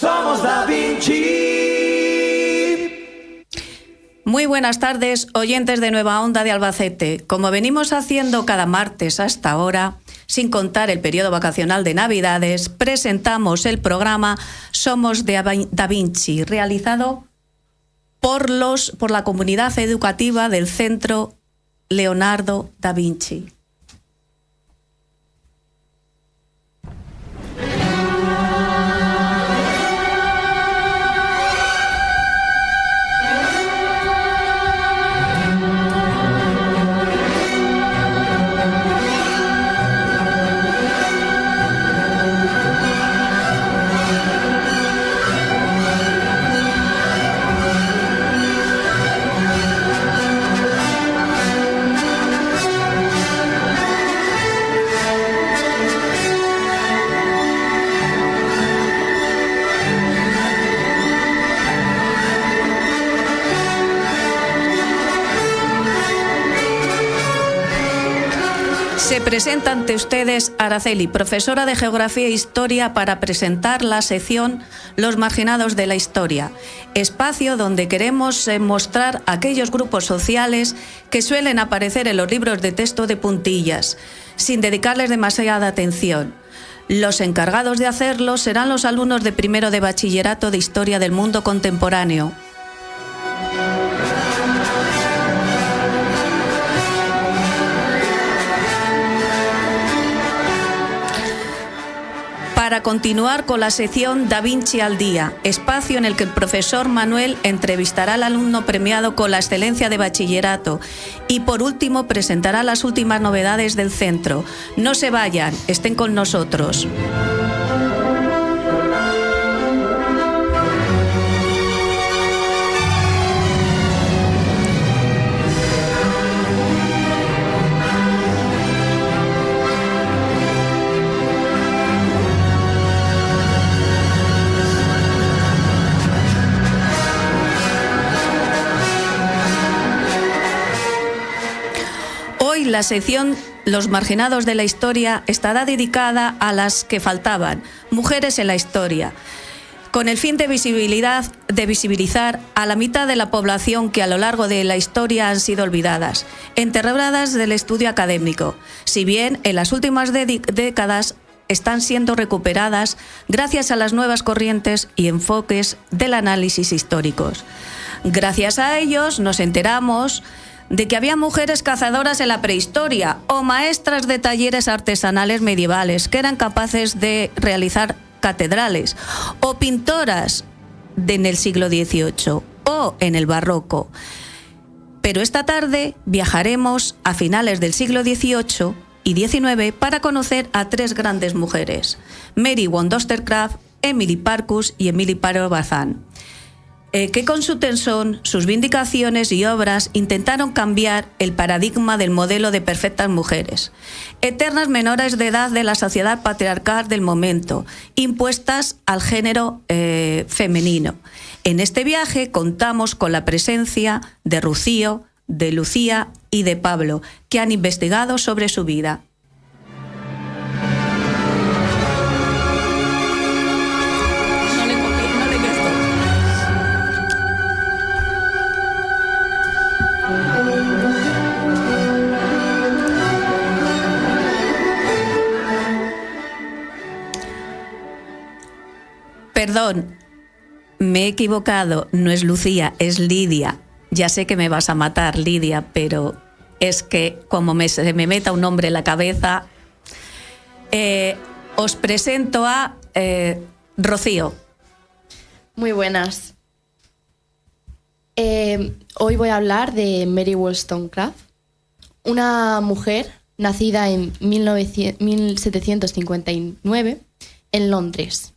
Somos Da Vinci. Muy buenas tardes, oyentes de Nueva Onda de Albacete. Como venimos haciendo cada martes hasta ahora, sin contar el periodo vacacional de Navidades, presentamos el programa Somos Da Vinci, realizado por la comunidad educativa del Centro Leonardo da Vinci. Se presenta ante ustedes Araceli, profesora de Geografía e Historia, para presentar la sección Los Marginados de la Historia, espacio donde queremos mostrar aquellos grupos sociales que suelen aparecer en los libros de texto de puntillas, sin dedicarles demasiada atención. Los encargados de hacerlo serán los alumnos de primero de Bachillerato de Historia del Mundo Contemporáneo. Para continuar con la sección Da Vinci al Día, espacio en el que el profesor Manuel entrevistará al alumno premiado con la excelencia de bachillerato y por último presentará las últimas novedades del centro. No se vayan, estén con nosotros. La sección Los Marginados de la Historia estará dedicada a las que faltaban, mujeres en la historia, con el fin de visibilizar a la mitad de la población que a lo largo de la historia han sido olvidadas, enterradas del estudio académico, si bien en las últimas décadas están siendo recuperadas gracias a las nuevas corrientes y enfoques del análisis históricos. Gracias a ellos nos enteramos de que había mujeres cazadoras en la prehistoria o maestras de talleres artesanales medievales que eran capaces de realizar catedrales, o pintoras en el siglo XVIII o en el barroco. Pero esta tarde viajaremos a finales del siglo XVIII y XIX para conocer a tres grandes mujeres: Mary Wollstonecraft, Emily Parkhurst y Emily Pardo Bazán, que con su tesón, sus vindicaciones y obras intentaron cambiar el paradigma del modelo de perfectas mujeres, eternas menores de edad de la sociedad patriarcal del momento, impuestas al género femenino. En este viaje contamos con la presencia de Rocío, de Lucía y de Pablo, que han investigado sobre su vida. Perdón, me he equivocado, no es Lucía, es Lidia. Ya sé que me vas a matar, Lidia, pero es que como se me meta un nombre en la cabeza, os presento a Rocío. Muy buenas. Hoy voy a hablar de Mary Wollstonecraft, una mujer nacida en 1759 en Londres.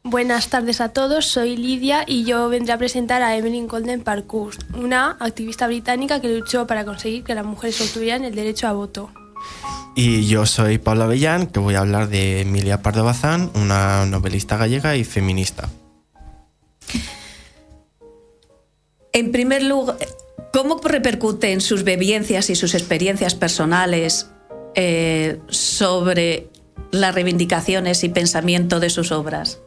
Buenas tardes a todos, soy Lidia y yo vendré a presentar a Emily Parkhurst, una activista británica que luchó para conseguir que las mujeres obtuvieran el derecho a voto. Y yo soy Pablo Avellán, que voy a hablar de Emilia Pardo Bazán, una novelista gallega y feminista. En primer lugar, ¿cómo repercuten sus vivencias y sus experiencias personales sobre las reivindicaciones y pensamiento de sus obras?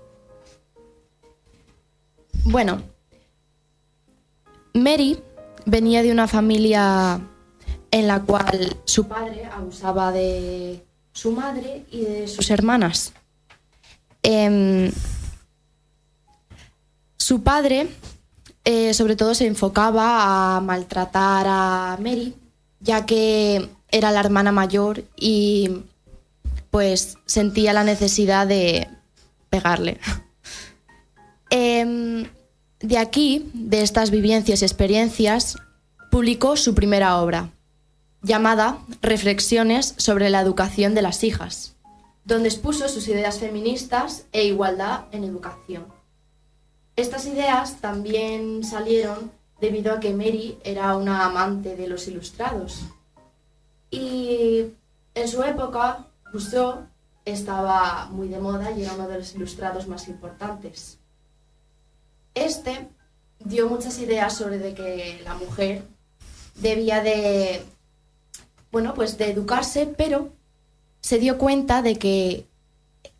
Bueno, Mary venía de una familia en la cual su padre abusaba de su madre y de sus hermanas. Su padre, sobre todo, se enfocaba a maltratar a Mary, ya que era la hermana mayor y pues sentía la necesidad de pegarle. De aquí, de estas vivencias y experiencias, publicó su primera obra, llamada Reflexiones sobre la educación de las hijas, donde expuso sus ideas feministas e igualdad en educación. Estas ideas también salieron debido a que Mary era una amante de los ilustrados. Y en su época, Rousseau estaba muy de moda y era uno de los ilustrados más importantes. Este dio muchas ideas sobre de que la mujer debía de educarse, pero se dio cuenta de que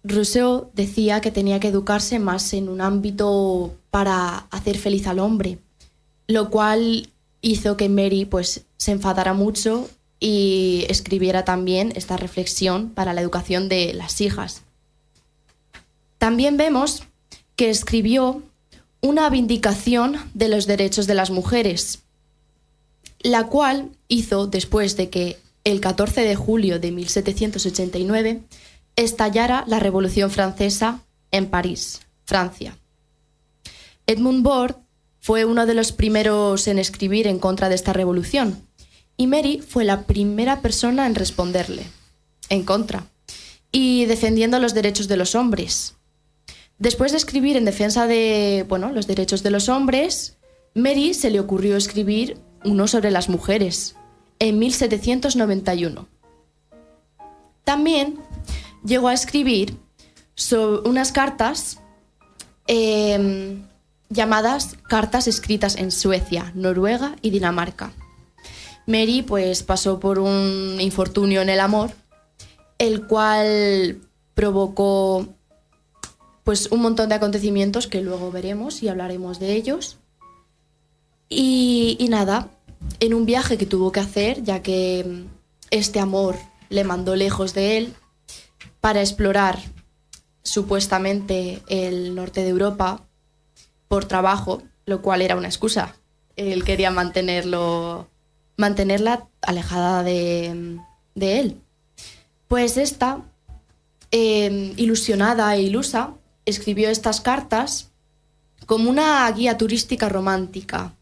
Rousseau decía que tenía que educarse más en un ámbito para hacer feliz al hombre, lo cual hizo que Mary pues se enfadara mucho y escribiera también esta reflexión para la educación de las hijas. También vemos que escribió una vindicación de los derechos de las mujeres, la cual hizo después de que el 14 de julio de 1789 estallara la Revolución Francesa en París, Francia. Edmund Burke fue uno de los primeros en escribir en contra de esta revolución y Mary fue la primera persona en responderle en contra y defendiendo los derechos de los hombres. Después de escribir en defensa de los derechos de los hombres, Mary se le ocurrió escribir uno sobre las mujeres en 1791. También llegó a escribir unas cartas llamadas Cartas escritas en Suecia, Noruega y Dinamarca. Mary pues pasó por un infortunio en el amor, el cual provocó pues un montón de acontecimientos que luego veremos y hablaremos de ellos. Y nada, en un viaje que tuvo que hacer, ya que este amor le mandó lejos de él para explorar supuestamente el norte de Europa por trabajo, lo cual era una excusa. Él quería mantenerla alejada de él. Pues esta, ilusionada e ilusa, escribió estas cartas como una guía turística romántica,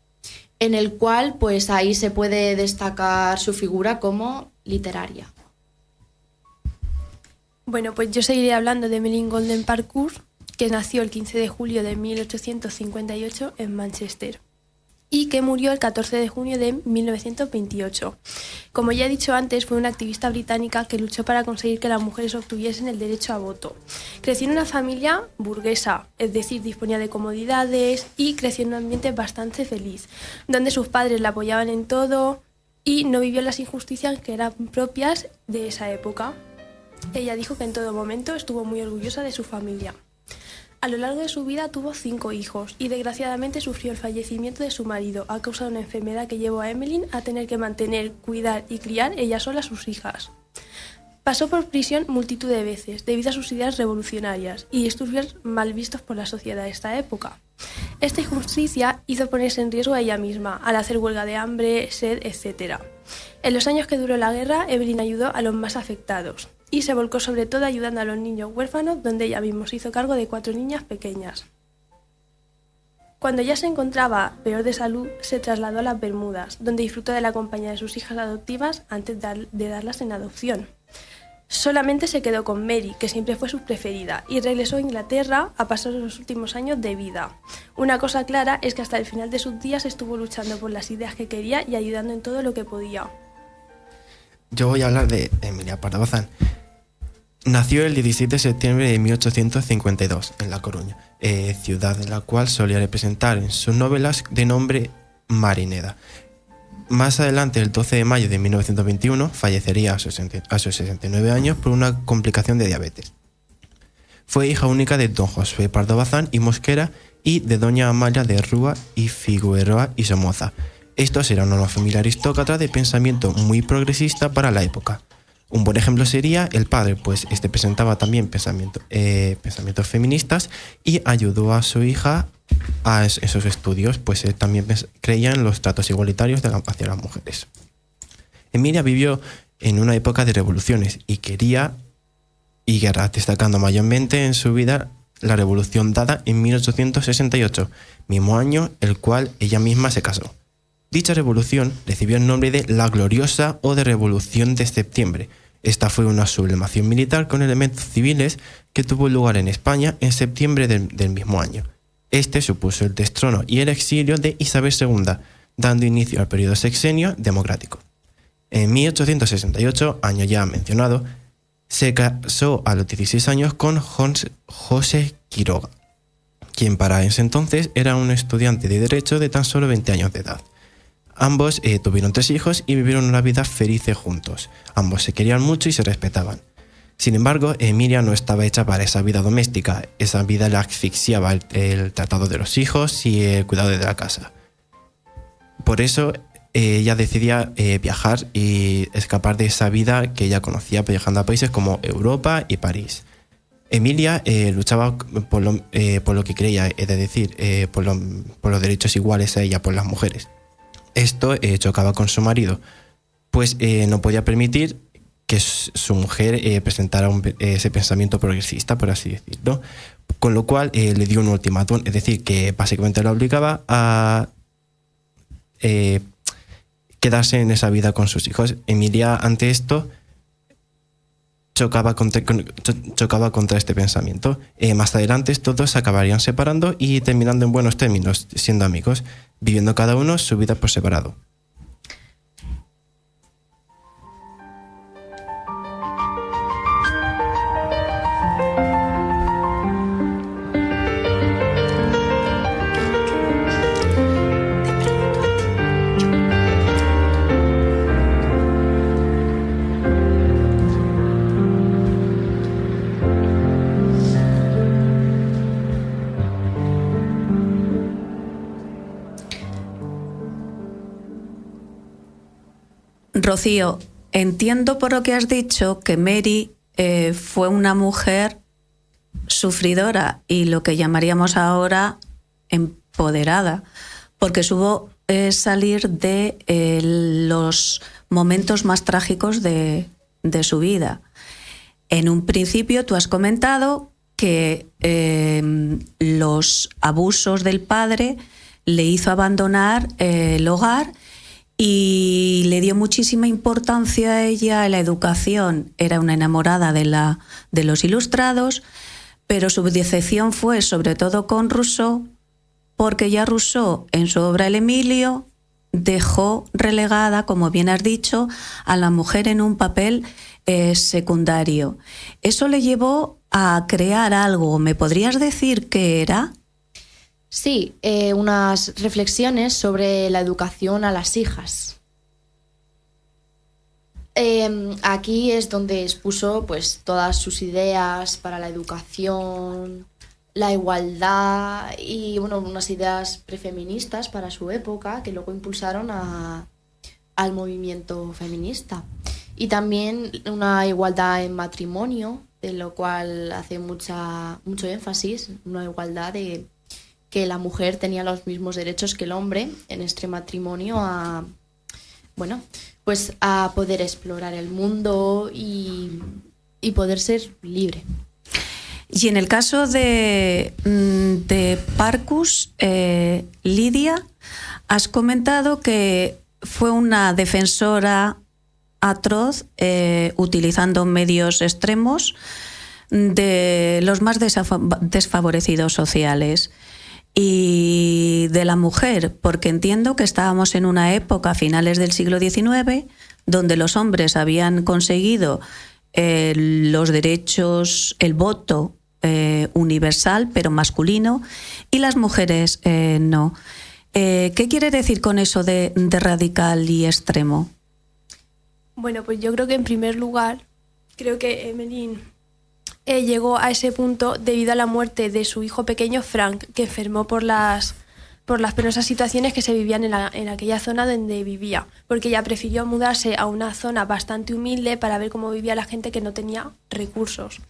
en el cual pues ahí se puede destacar su figura como literaria. Bueno, pues yo seguiré hablando de Emmeline Golden Parkhurst, que nació el 15 de julio de 1858 en Manchester y que murió el 14 de junio de 1928. Como ya he dicho antes, fue una activista británica que luchó para conseguir que las mujeres obtuviesen el derecho a voto. Creció en una familia burguesa, es decir, disponía de comodidades y creció en un ambiente bastante feliz, donde sus padres la apoyaban en todo y no vivió las injusticias que eran propias de esa época. Ella dijo que en todo momento estuvo muy orgullosa de su familia. A lo largo de su vida tuvo 5 hijos y desgraciadamente sufrió el fallecimiento de su marido a causa de una enfermedad que llevó a Emmeline a tener que mantener, cuidar y criar ella sola a sus hijas. Pasó por prisión multitud de veces debido a sus ideas revolucionarias y disturbios mal vistos por la sociedad de esta época. Esta injusticia hizo ponerse en riesgo a ella misma al hacer huelga de hambre, sed, etc. En los años que duró la guerra, Emmeline ayudó a los más afectados y se volcó sobre todo ayudando a los niños huérfanos, donde ella misma se hizo cargo de 4 niñas pequeñas. Cuando ya se encontraba peor de salud, se trasladó a las Bermudas, donde disfrutó de la compañía de sus hijas adoptivas antes de darlas en adopción. Solamente se quedó con Mary, que siempre fue su preferida, y regresó a Inglaterra a pasar los últimos años de vida. Una cosa clara es que hasta el final de sus días estuvo luchando por las ideas que quería y ayudando en todo lo que podía. Yo voy a hablar de Emilia Pardo Bazán. Nació el 17 de septiembre de 1852 en La Coruña, ciudad en la cual solía representar en sus novelas de nombre Marineda. Más adelante, el 12 de mayo de 1921, fallecería a sus 69 años por una complicación de diabetes. Fue hija única de don José Pardo Bazán y Mosquera y de doña Amalia de Rúa y Figueroa y Somoza. Estos eran una familia aristócrata de pensamiento muy progresista para la época. Un buen ejemplo sería el padre, pues este presentaba también pensamientos feministas y ayudó a su hija a esos estudios, pues él también creía en los tratos igualitarios hacia las mujeres. Emilia vivió en una época de revoluciones y guerras, destacando mayormente en su vida la revolución dada en 1868, mismo año el cual ella misma se casó. Dicha revolución recibió el nombre de la Gloriosa o de Revolución de Septiembre. Esta fue una sublevación militar con elementos civiles que tuvo lugar en España en septiembre del mismo año. Este supuso el destrono y el exilio de Isabel II, dando inicio al periodo sexenio democrático. En 1868, año ya mencionado, se casó a los 16 años con José Quiroga, quien para ese entonces era un estudiante de Derecho de tan solo 20 años de edad. Ambos tuvieron 3 hijos y vivieron una vida feliz juntos. Ambos se querían mucho y se respetaban. Sin embargo, Emilia no estaba hecha para esa vida doméstica. Esa vida la asfixiaba el tratado de los hijos y el cuidado de la casa. Por eso ella decidía viajar y escapar de esa vida que ella conocía, viajando a países como Europa y París. Emilia luchaba por lo que creía, es decir, por los derechos iguales a ella, por las mujeres. Esto chocaba con su marido, pues no podía permitir que su mujer presentara ese pensamiento progresista, por así decirlo, con lo cual le dio un ultimátum, es decir, que básicamente la obligaba a quedarse en esa vida con sus hijos. Emilia, ante esto, chocaba contra este pensamiento. Más adelante estos dos se acabarían separando y terminando en buenos términos, siendo amigos, viviendo cada uno su vida por separado. Rocío, entiendo por lo que has dicho que Mary fue una mujer sufridora y lo que llamaríamos ahora empoderada, porque supo salir de los momentos más trágicos de su vida. En un principio tú has comentado que los abusos del padre le hizo abandonar el hogar y le dio muchísima importancia a ella a la educación. Era una enamorada de los ilustrados, pero su decepción fue sobre todo con Rousseau, porque ya Rousseau en su obra El Emilio dejó relegada, como bien has dicho, a la mujer en un papel secundario. Eso le llevó a crear algo. ¿Me podrías decir qué era? Sí, unas reflexiones sobre la educación a las hijas. Aquí es donde expuso pues todas sus ideas para la educación, la igualdad y bueno, unas ideas prefeministas para su época que luego impulsaron al movimiento feminista. Y también una igualdad en matrimonio, de lo cual hace mucho énfasis, una igualdad de que la mujer tenía los mismos derechos que el hombre en este matrimonio a poder explorar el mundo y poder ser libre. Y en el caso de Parcus, Lidia, has comentado que fue una defensora atroz, utilizando medios extremos de los más desfavorecidos sociales y de la mujer, porque entiendo que estábamos en una época, a finales del siglo XIX, donde los hombres habían conseguido los derechos, el voto universal, pero masculino, y las mujeres no. ¿Qué quiere decir con eso de radical y extremo? Bueno, pues yo creo que en primer lugar, creo que Emmeline llegó a ese punto debido a la muerte de su hijo pequeño Frank, que enfermó por las penosas situaciones que se vivían en aquella zona donde vivía, porque ella prefirió mudarse a una zona bastante humilde para ver cómo vivía la gente que no tenía recursos.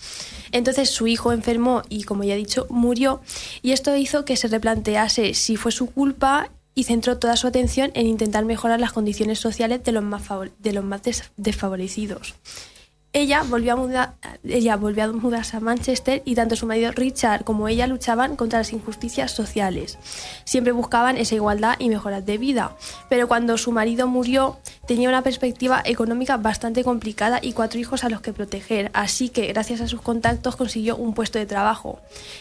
Entonces su hijo enfermó y, como ya he dicho, murió, y esto hizo que se replantease si fue su culpa y centró toda su atención en intentar mejorar las condiciones sociales de los más desfavorecidos. Ella volvió a mudarse a Manchester, y tanto su marido Richard como ella luchaban contra las injusticias sociales. Siempre buscaban esa igualdad y mejoras de vida. Pero cuando su marido murió, tenía una perspectiva económica bastante complicada y 4 hijos a los que proteger. Así que, gracias a sus contactos, consiguió un puesto de trabajo.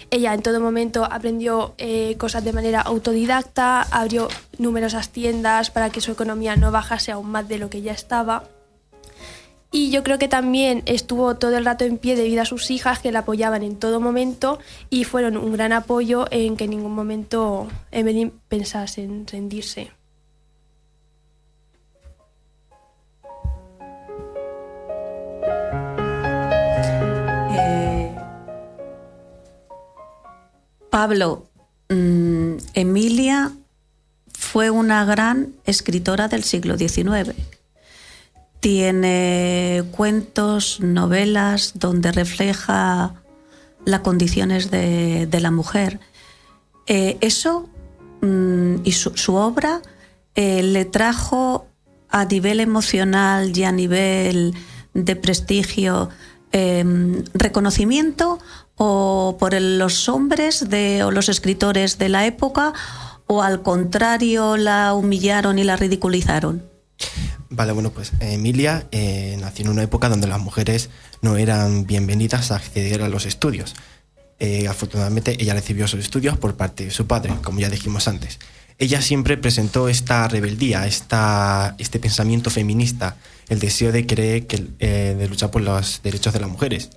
Ella en todo momento aprendió cosas de manera autodidacta, abrió numerosas tiendas para que su economía no bajase aún más de lo que ya estaba. Y yo creo que también estuvo todo el rato en pie debido a sus hijas, que la apoyaban en todo momento y fueron un gran apoyo en que en ningún momento Emmeline pensase en rendirse. Pablo, Emilia fue una gran escritora del siglo XIX. Tiene cuentos, novelas donde refleja las condiciones de la mujer. Eso y su obra le trajo a nivel emocional y a nivel de prestigio reconocimiento, o por los hombres o los escritores de la época, o al contrario la humillaron y la ridiculizaron. Vale, bueno, pues Emilia nació en una época donde las mujeres no eran bienvenidas a acceder a los estudios. Afortunadamente ella recibió sus estudios por parte de su padre, como ya dijimos antes. Ella siempre presentó esta rebeldía, este pensamiento feminista, el deseo de querer de luchar por los derechos de las mujeres.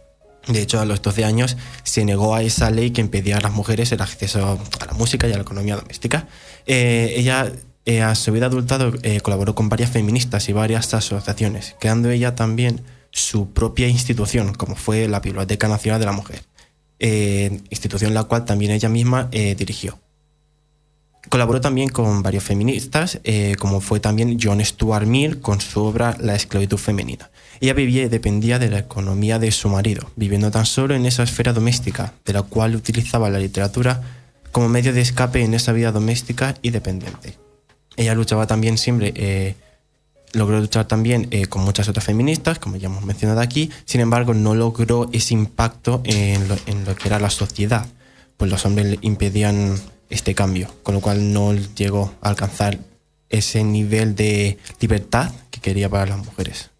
De hecho, a los 12 años se negó a esa ley que impedía a las mujeres el acceso a la música y a la economía doméstica. Ella, a su vida adulta, colaboró con varias feministas y varias asociaciones, creando ella también su propia institución, como fue la Biblioteca Nacional de la Mujer, institución la cual también ella misma dirigió. Colaboró también con varios feministas, como fue también John Stuart Mill con su obra La esclavitud femenina. Ella vivía y dependía de la economía de su marido, viviendo tan solo en esa esfera doméstica, de la cual utilizaba la literatura como medio de escape en esa vida doméstica y dependiente. Ella luchaba también siempre, logró luchar también con muchas otras feministas, como ya hemos mencionado aquí. Sin embargo, no logró ese impacto en lo que era la sociedad, pues los hombres le impedían este cambio, con lo cual no llegó a alcanzar ese nivel de libertad que quería para las mujeres.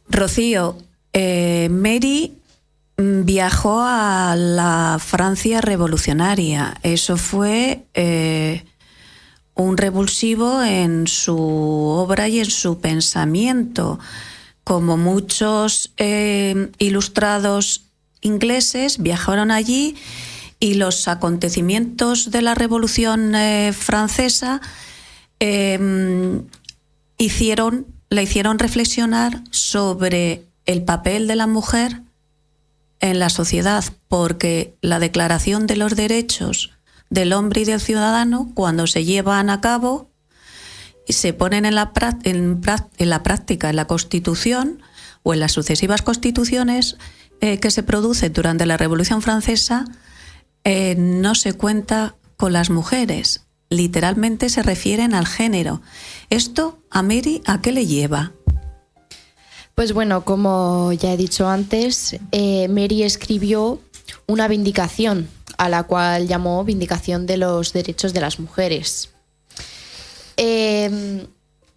Rocío, Mary viajó a la Francia revolucionaria. Eso fue un revulsivo en su obra y en su pensamiento. Como muchos ilustrados ingleses, viajaron allí, y los acontecimientos de la Revolución Francesa la hicieron reflexionar sobre el papel de la mujer en la sociedad, porque la Declaración de los Derechos del Hombre y del Ciudadano, cuando se llevan a cabo y se ponen en la práctica, en la Constitución o en las sucesivas constituciones que se producen durante la Revolución Francesa, no se cuenta con las mujeres. Literalmente se refieren al género. ¿Esto a Mary a qué le lleva? Pues bueno, como ya he dicho antes, Mary escribió una vindicación, a la cual llamó Vindicación de los Derechos de las Mujeres.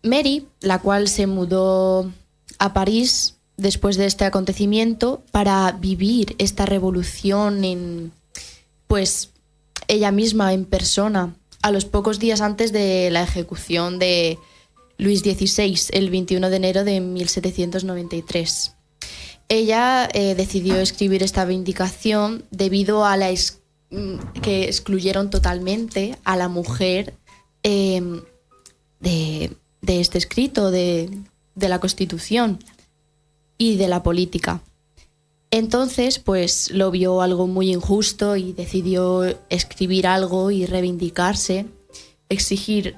Mary, la cual se mudó a París después de este acontecimiento para vivir esta revolución pues ella misma en persona, a los pocos días antes de la ejecución de Luis XVI, el 21 de enero de 1793. Ella decidió escribir esta vindicación debido a que excluyeron totalmente a la mujer de este escrito, de la Constitución y de la política. Entonces, pues lo vio algo muy injusto y decidió escribir algo y reivindicarse, exigir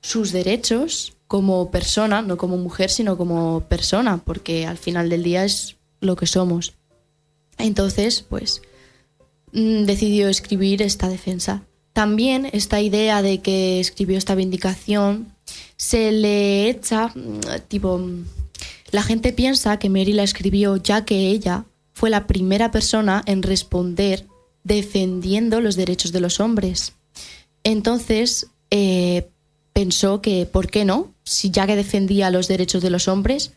sus derechos como persona, no como mujer, sino como persona, porque al final del día es lo que somos. Entonces, pues decidió escribir esta defensa. También esta idea de que escribió esta vindicación se le echa, la gente piensa que Mary la escribió ya que ella fue la primera persona en responder defendiendo los derechos de los hombres. Entonces pensó que, ¿por qué no? Si ya que defendía los derechos de los hombres,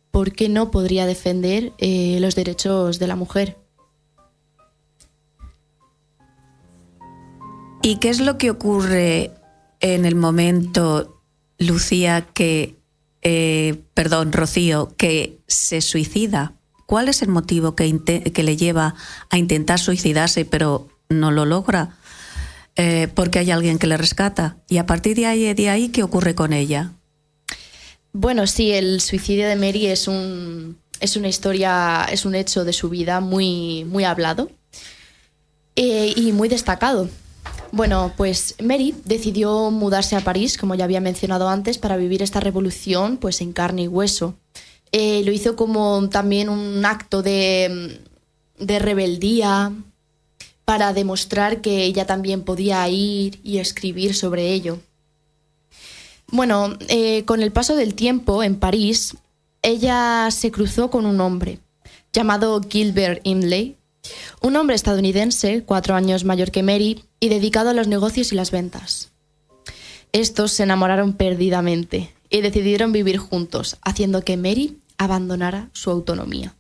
¿por qué no podría defender los derechos de la mujer? ¿Y qué es lo que ocurre en el momento, Lucía, Rocío, que se suicida? ¿Cuál es el motivo que le lleva a intentar suicidarse pero no lo logra? Porque hay alguien que le rescata. Y a partir de ahí, ¿qué ocurre con ella? Bueno, sí, el suicidio de Mary es una historia, es un hecho de su vida muy, muy hablado y muy destacado. Bueno, pues Mary decidió mudarse a París, como ya había mencionado antes, para vivir esta revolución pues en carne y hueso. Lo hizo como también un acto de rebeldía para demostrar que ella también podía ir y escribir sobre ello. Bueno, con el paso del tiempo en París, ella se cruzó con un hombre llamado Gilbert Imlay, un hombre estadounidense, 4 años mayor que Mary, y dedicado a los negocios y las ventas. Estos se enamoraron perdidamente y decidieron vivir juntos, haciendo que Mary abandonara su autonomía.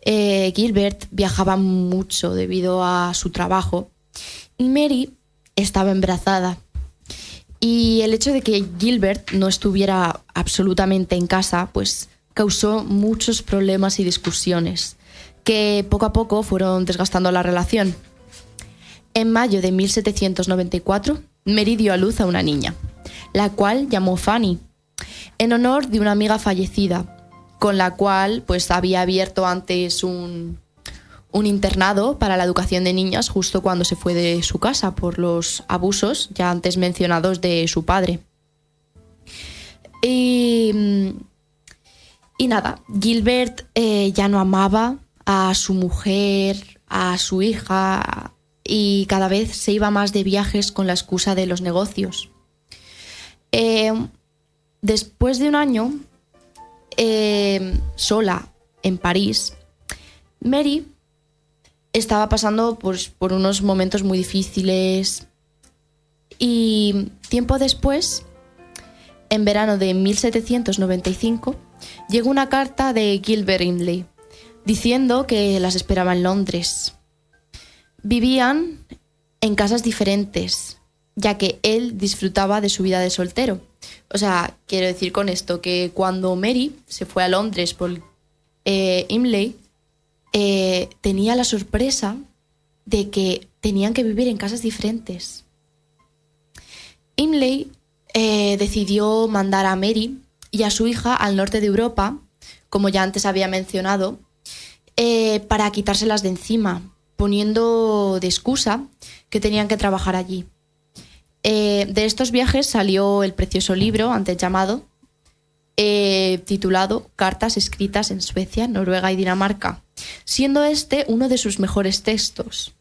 Gilbert viajaba mucho debido a su trabajo y Mary estaba embarazada. Y el hecho de que Gilbert no estuviera absolutamente en casa, pues causó muchos problemas y discusiones que poco a poco fueron desgastando la relación. En mayo de 1794, Mary dio a luz a una niña, la cual llamó Fanny, en honor de una amiga fallecida, con la cual pues había abierto antes un internado para la educación de niñas justo cuando se fue de su casa por los abusos ya antes mencionados de su padre. Y nada, Gilbert ya no amaba a su mujer, a su hija, y cada vez se iba más de viajes con la excusa de los negocios. Después de un año sola en París, Mary estaba pasando por unos momentos muy difíciles y tiempo después, en verano de 1795, llegó una carta de Gilbert Imlay diciendo que las esperaba en Londres. Vivían en casas diferentes, ya que él disfrutaba de su vida de soltero. O sea, quiero decir con esto que cuando Mary se fue a Londres por Imlay, tenía la sorpresa de que tenían que vivir en casas diferentes. Imlay decidió mandar a Mary y a su hija al norte de Europa, como ya antes había mencionado, para quitárselas de encima, poniendo de excusa que tenían que trabajar allí. De estos viajes salió el precioso libro antes llamado, titulado Cartas escritas en Suecia, Noruega y Dinamarca, siendo este uno de sus mejores textos.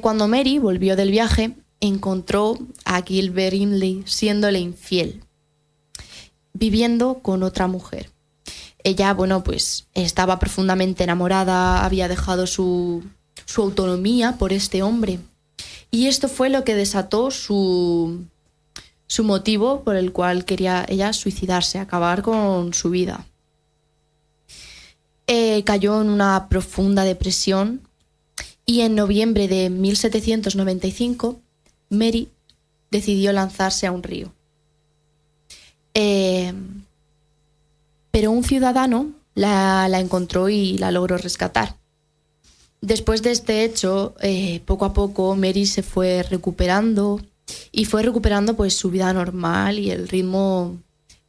Cuando Mary volvió del viaje, encontró a Gilbert Imlay siéndole infiel, viviendo con otra mujer. Ella, bueno, pues estaba profundamente enamorada, había dejado su autonomía por este hombre. Y esto fue lo que desató su motivo por el cual quería ella suicidarse, acabar con su vida. Cayó en una profunda depresión y en noviembre de 1795 Mary decidió lanzarse a un río. Pero un ciudadano la encontró y la logró rescatar. Después de este hecho, poco a poco Mary se fue recuperando y fue recuperando pues su vida normal y el ritmo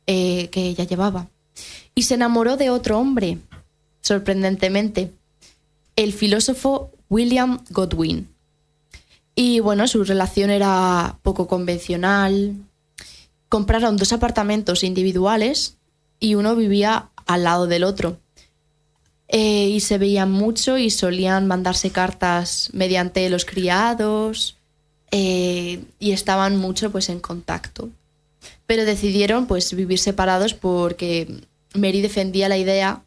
que ella llevaba. Y se enamoró de otro hombre, sorprendentemente, el filósofo William Godwin. Y bueno, su relación era poco convencional. Compraron 2 apartamentos individuales y uno vivía al lado del otro. Y se veían mucho y solían mandarse cartas mediante los criados y estaban mucho pues en contacto. Pero decidieron pues vivir separados porque Mary defendía la idea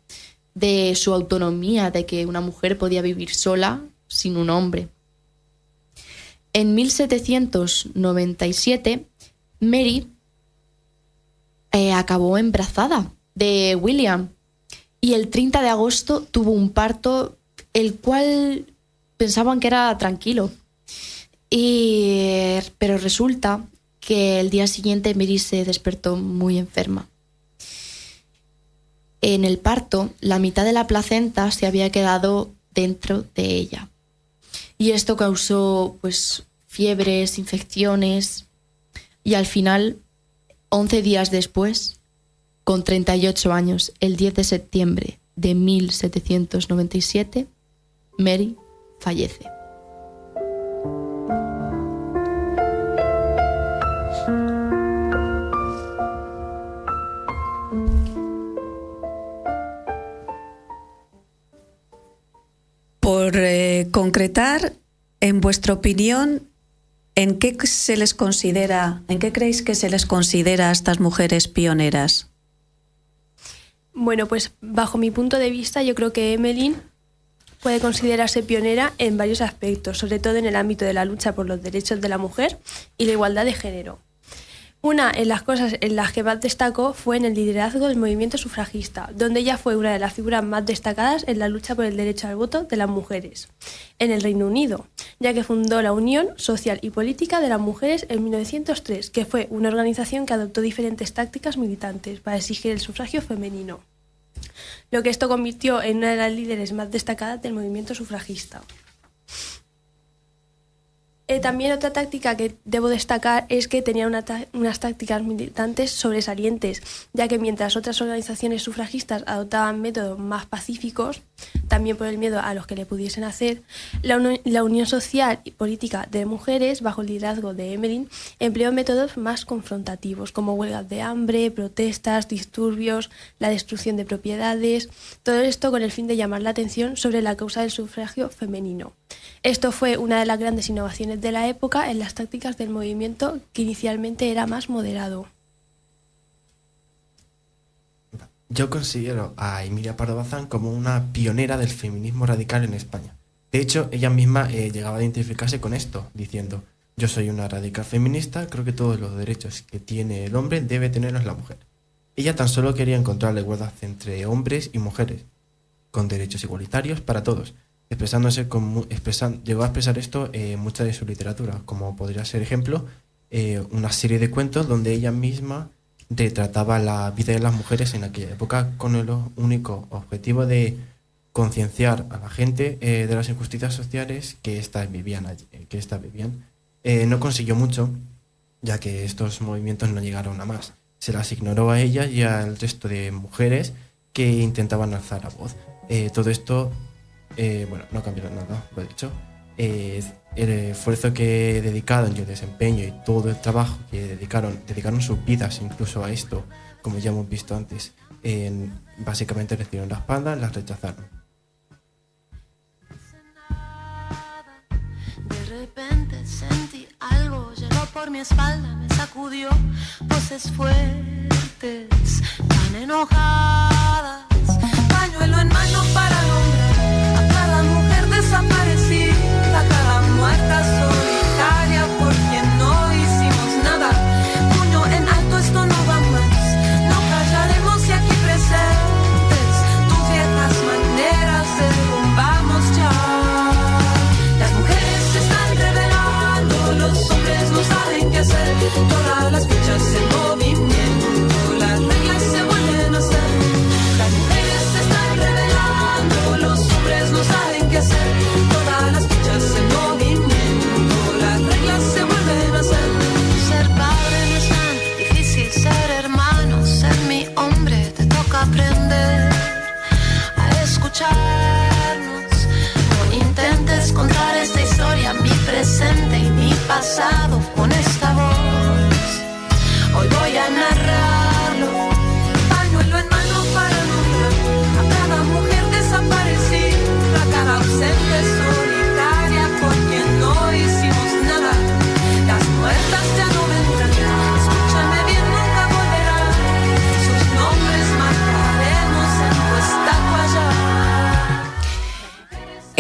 de su autonomía, de que una mujer podía vivir sola sin un hombre. En 1797, Mary acabó embarazada de William y el 30 de agosto tuvo un parto, el cual pensaban que era tranquilo. Pero resulta que el día siguiente Mary se despertó muy enferma. En el parto, la mitad de la placenta se había quedado dentro de ella. Y esto causó pues fiebres, infecciones y al final, 11 días después, con 38 años, el 10 de septiembre de 1797, Mary fallece. Por concretar, en vuestra opinión, ¿en qué creéis que se les considera a estas mujeres pioneras? Bueno, pues bajo mi punto de vista, yo creo que Emmeline puede considerarse pionera en varios aspectos, sobre todo en el ámbito de la lucha por los derechos de la mujer y la igualdad de género. Una de las cosas en las que más destacó fue en el liderazgo del movimiento sufragista, donde ella fue una de las figuras más destacadas en la lucha por el derecho al voto de las mujeres en el Reino Unido, ya que fundó la Unión Social y Política de las Mujeres en 1903, que fue una organización que adoptó diferentes tácticas militantes para exigir el sufragio femenino, lo que esto convirtió en una de las líderes más destacadas del movimiento sufragista. También otra táctica que debo destacar es que tenía unas tácticas militantes sobresalientes, ya que mientras otras organizaciones sufragistas adoptaban métodos más pacíficos, también por el miedo a los que le pudiesen hacer, la Unión Social y Política de Mujeres, bajo el liderazgo de Emmeline, empleó métodos más confrontativos, como huelgas de hambre, protestas, disturbios, la destrucción de propiedades, todo esto con el fin de llamar la atención sobre la causa del sufragio femenino. Esto fue una de las grandes innovaciones de la época en las tácticas del movimiento, que inicialmente era más moderado. Yo considero a Emilia Pardo Bazán como una pionera del feminismo radical en España. De hecho, ella misma llegaba a identificarse con esto, diciendo: yo soy una radical feminista, creo que todos los derechos que tiene el hombre debe tenerlos la mujer. Ella tan solo quería encontrar la igualdad entre hombres y mujeres, con derechos igualitarios para todos. Llegó a expresar esto en mucha de su literatura, como podría ser ejemplo una serie de cuentos donde ella misma retrataba la vida de las mujeres en aquella época con el único objetivo de concienciar a la gente de las injusticias sociales que éstas vivían. No consiguió mucho, ya que estos movimientos no llegaron a más. Se las ignoró a ella y al resto de mujeres que intentaban alzar la voz. Todo esto no cambió nada, lo he dicho. El esfuerzo que dedicaron y el desempeño y todo el trabajo que dedicaron sus vidas incluso a esto, como ya hemos visto antes, básicamente les dieron la espalda, las rechazaron. De repente sentí algo, llegó por mi espalda, me sacudió, voces fuertes, tan enojadas, pañuelo en mano para nombrar a cada mujer desaparecida, cada muerta solitaria por quien no hicimos nada. Puño en alto, esto no va más, no callaremos y aquí presentes tus viejas maneras, derrumbamos ya. Las mujeres se están revelando, los hombres no saben qué hacer, todas las fichas en movimiento.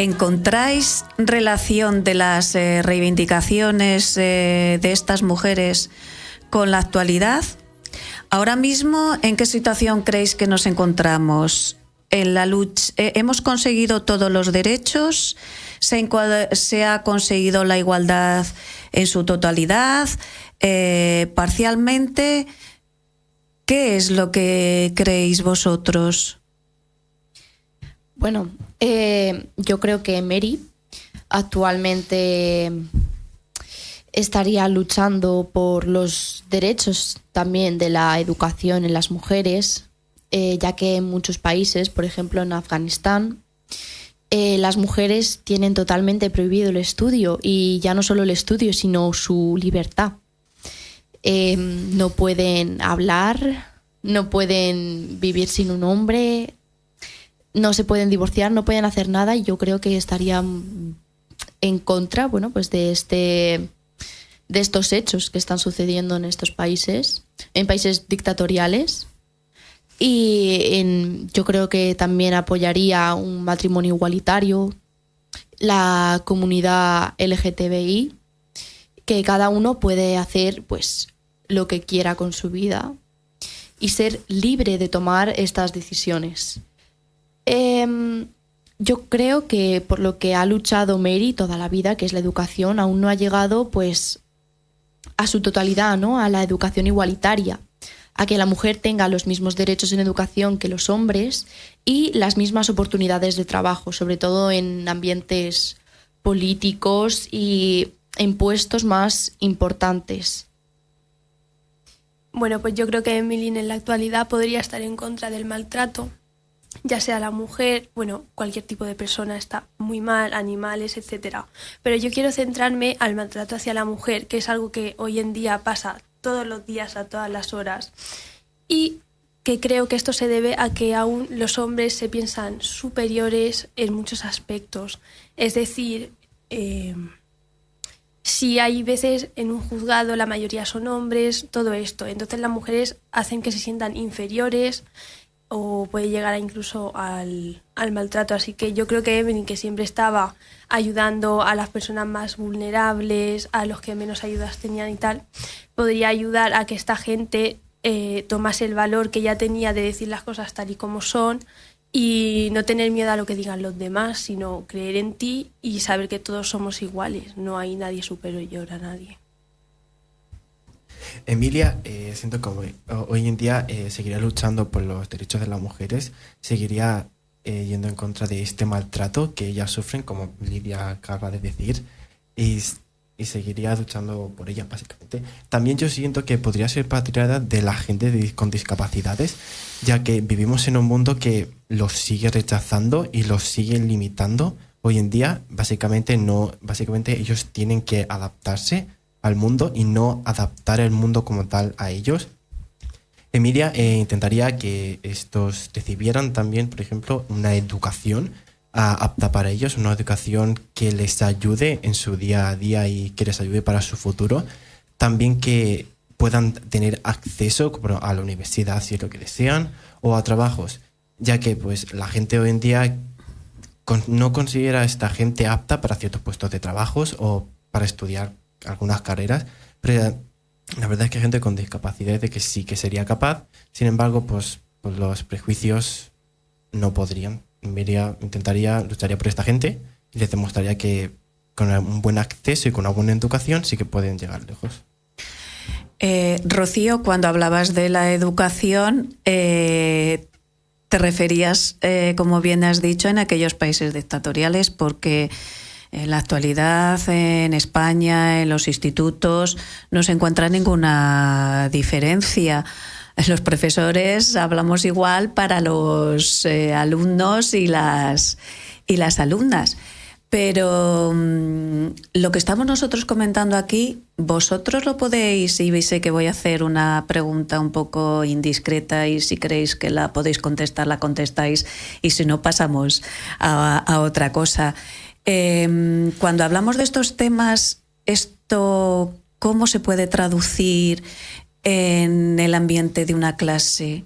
¿encontráis relación de las reivindicaciones de estas mujeres con la actualidad? Ahora mismo, ¿en qué situación creéis que nos encontramos? En la lucha, ¿hemos conseguido todos los derechos? ¿Se ha conseguido la igualdad en su totalidad? ¿Parcialmente? ¿Qué es lo que creéis vosotros? Bueno, yo creo que Mary actualmente estaría luchando por los derechos también de la educación en las mujeres, ya que en muchos países, por ejemplo en Afganistán, las mujeres tienen totalmente prohibido el estudio, y ya no solo el estudio, sino su libertad. No pueden hablar, no pueden vivir sin un hombre, no se pueden divorciar, no pueden hacer nada, y yo creo que estarían en contra, bueno, pues de estos hechos que están sucediendo en estos países, en países dictatoriales. Y yo creo que también apoyaría un matrimonio igualitario, la comunidad LGTBI, que cada uno puede hacer pues lo que quiera con su vida y ser libre de tomar estas decisiones. Yo creo que por lo que ha luchado Mary toda la vida, que es la educación, aún no ha llegado pues a su totalidad, ¿no? A la educación igualitaria, a que la mujer tenga los mismos derechos en educación que los hombres y las mismas oportunidades de trabajo, sobre todo en ambientes políticos y en puestos más importantes. Bueno, pues yo creo que Emily en la actualidad podría estar en contra del maltrato, ya sea la mujer, bueno, cualquier tipo de persona está muy mal, animales, etcétera. Pero yo quiero centrarme al maltrato hacia la mujer, que es algo que hoy en día pasa todos los días, a todas las horas, y que creo que esto se debe a que aún los hombres se piensan superiores en muchos aspectos. Es decir, si hay veces en un juzgado la mayoría son hombres, todo esto, entonces las mujeres hacen que se sientan inferiores o puede llegar incluso al maltrato. Así que yo creo que Evelyn, que siempre estaba ayudando a las personas más vulnerables, a los que menos ayudas tenían y tal, podría ayudar a que esta gente tomase el valor que ya tenía de decir las cosas tal y como son y no tener miedo a lo que digan los demás, sino creer en ti y saber que todos somos iguales, no hay nadie superior a nadie. Emilia, siento que hoy en día seguiría luchando por los derechos de las mujeres, seguiría yendo en contra de este maltrato que ellas sufren, como Lidia acaba de decir, y seguiría luchando por ellas, básicamente. También yo siento que podría ser patriota de la gente con discapacidades, ya que vivimos en un mundo que los sigue rechazando y los sigue limitando. Hoy en día, básicamente ellos tienen que adaptarse al mundo y no adaptar el mundo como tal a ellos. Emilia intentaría que estos recibieran también, por ejemplo, una educación apta para ellos, una educación que les ayude en su día a día y que les ayude para su futuro. También que puedan tener acceso a la universidad si es lo que desean, o a trabajos, ya que pues la gente hoy en día no considera a esta gente apta para ciertos puestos de trabajos o para estudiar algunas carreras, pero la verdad es que hay gente con discapacidad de que sí que sería capaz, sin embargo, pues los prejuicios no podrían. Lucharía por esta gente y les demostraría que con un buen acceso y con una buena educación sí que pueden llegar lejos. Rocío, cuando hablabas de la educación, te referías, como bien has dicho, en aquellos países dictatoriales, porque en la actualidad en España, en los institutos, no se encuentra ninguna diferencia. Los profesores hablamos igual para los alumnos y las alumnas. Pero lo que estamos nosotros comentando aquí, vosotros lo podéis, y sé que voy a hacer una pregunta un poco indiscreta y si creéis que la podéis contestar, la contestáis, y si no pasamos a otra cosa. Cuando hablamos de estos temas, ¿esto cómo se puede traducir en el ambiente de una clase?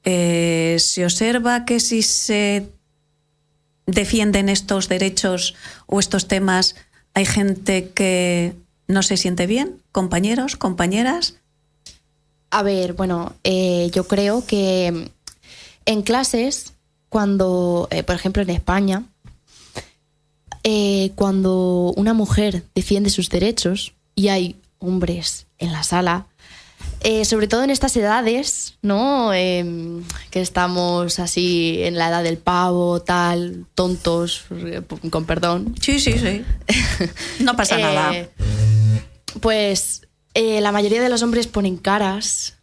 Se observa que si se defienden estos derechos o estos temas, hay gente que no se siente bien, compañeros, compañeras. A ver, bueno, yo creo que en clases, cuando, por ejemplo en España, cuando una mujer defiende sus derechos y hay hombres en la sala, sobre todo en estas edades, ¿no? Que estamos así en la edad del pavo, tal, tontos, con perdón. Sí. No pasa nada. Pues la mayoría de los hombres ponen caras,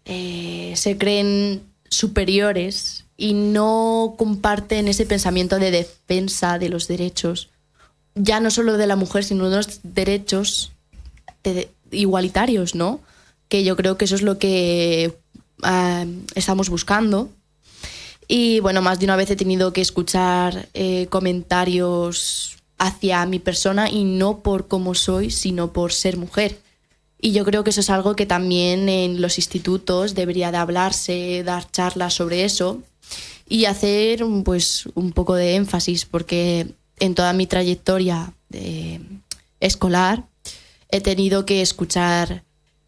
se creen superiores y no comparten ese pensamiento de defensa de los derechos, ya no solo de la mujer, sino de los derechos igualitarios, ¿no? Que yo creo que eso es lo que estamos buscando. Y bueno, más de una vez he tenido que escuchar comentarios hacia mi persona, y no por cómo soy, sino por ser mujer. Y yo creo que eso es algo que también en los institutos debería de hablarse, dar charlas sobre eso y hacer pues un poco de énfasis, porque en toda mi trayectoria escolar he tenido que escuchar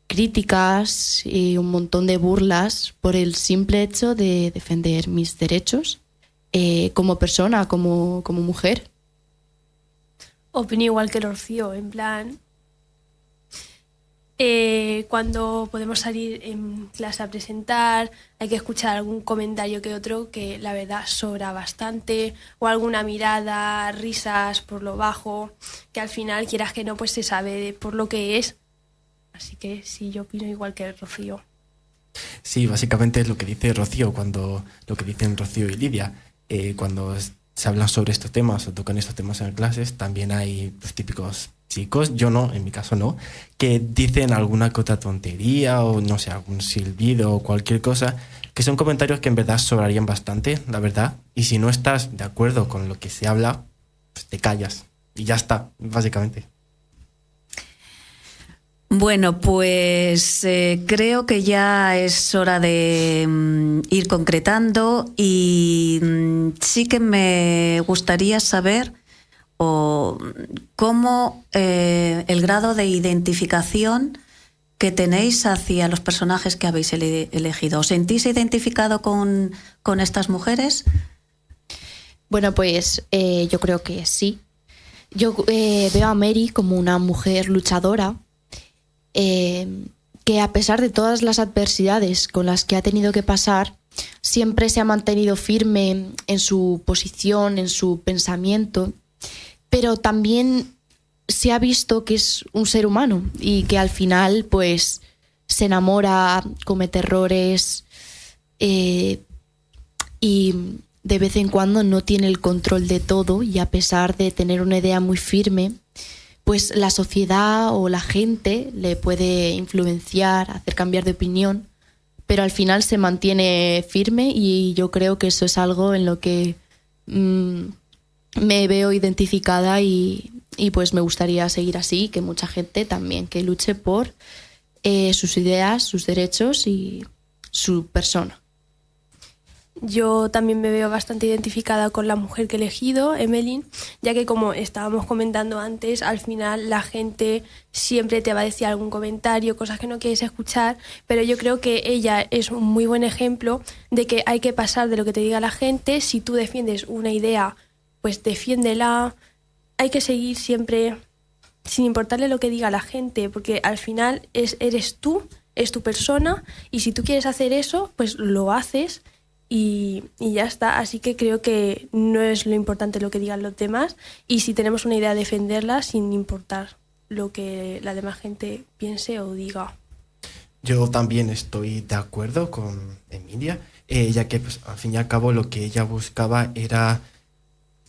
críticas y un montón de burlas por el simple hecho de defender mis derechos como persona, como mujer. Opino igual que Rocío, en plan, cuando podemos salir en clase a presentar, hay que escuchar algún comentario que otro que la verdad sobra bastante, o alguna mirada, risas por lo bajo, que al final, quieras que no, pues se sabe por lo que es. Así que sí, yo opino igual que Rocío. Sí, básicamente es lo que dice Rocío, lo que dicen Rocío y Lidia, cuando se hablan sobre estos temas o tocan estos temas en clases, también hay los típicos chicos, yo no, en mi caso no, que dicen alguna que otra tontería o no sé, algún silbido o cualquier cosa, que son comentarios que en verdad sobrarían bastante, la verdad, y si no estás de acuerdo con lo que se habla, pues te callas y ya está, básicamente. Bueno, pues creo que ya es hora de ir concretando, y sí que me gustaría saber cómo el grado de identificación que tenéis hacia los personajes que habéis elegido. ¿Os sentís identificado con estas mujeres? Bueno, pues yo creo que sí. Yo veo a Mary como una mujer luchadora, que a pesar de todas las adversidades con las que ha tenido que pasar, siempre se ha mantenido firme en su posición, en su pensamiento, pero también se ha visto que es un ser humano y que al final pues se enamora, comete errores y de vez en cuando no tiene el control de todo, y a pesar de tener una idea muy firme, pues la sociedad o la gente le puede influenciar, hacer cambiar de opinión, pero al final se mantiene firme, y yo creo que eso es algo en lo que me veo identificada, y pues me gustaría seguir así, que mucha gente también que luche por sus ideas, sus derechos y su persona. Yo también me veo bastante identificada con la mujer que he elegido, Emmeline, ya que, como estábamos comentando antes, al final la gente siempre te va a decir algún comentario, cosas que no quieres escuchar, pero yo creo que ella es un muy buen ejemplo de que hay que pasar de lo que te diga la gente. Si tú defiendes una idea, pues defiéndela. Hay que seguir siempre sin importarle lo que diga la gente, porque al final eres tú, es tu persona, y si tú quieres hacer eso, pues lo haces. Y ya está, así que creo que no es lo importante lo que digan los demás, y si tenemos una idea, defenderla sin importar lo que la demás gente piense o diga. Yo también estoy de acuerdo con Emilia, ya que pues, al fin y al cabo lo que ella buscaba era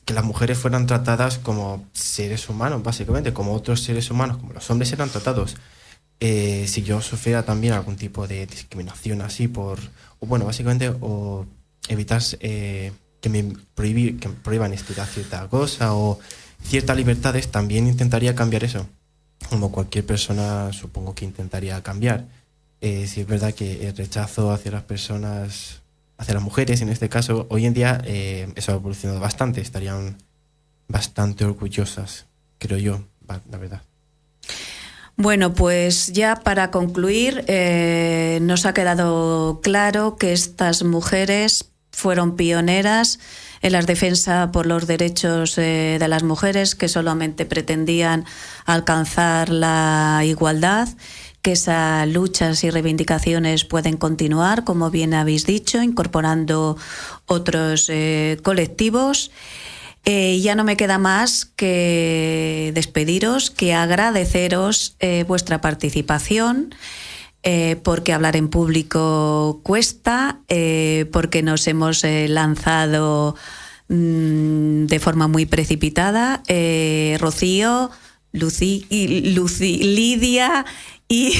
que las mujeres fueran tratadas como seres humanos, básicamente, como otros seres humanos, como los hombres eran tratados. Si yo sufriera también algún tipo de discriminación así básicamente, o evitar que me prohíban estudiar cierta cosa o ciertas libertades, también intentaría cambiar eso, como cualquier persona supongo que intentaría cambiar. Si es verdad que el rechazo hacia las personas hacia las mujeres, en este caso, hoy en día eso ha evolucionado bastante, estarían bastante orgullosas, creo yo, la verdad. Bueno, pues ya para concluir, nos ha quedado claro que estas mujeres fueron pioneras en la defensa por los derechos de las mujeres, que solamente pretendían alcanzar la igualdad, que esas luchas y reivindicaciones pueden continuar, como bien habéis dicho, incorporando otros colectivos. Ya no me queda más que despediros, que agradeceros vuestra participación, porque hablar en público cuesta, porque nos hemos lanzado de forma muy precipitada. Rocío, Lidia y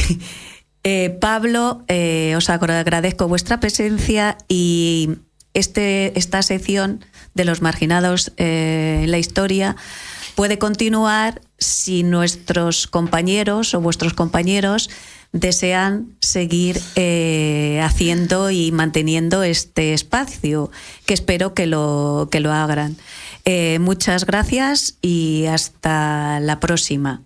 Pablo, os agradezco vuestra presencia, y esta sección de los marginados en la historia puede continuar si nuestros compañeros o vuestros compañeros desean seguir haciendo y manteniendo este espacio, que espero que lo hagan. Muchas gracias y hasta la próxima.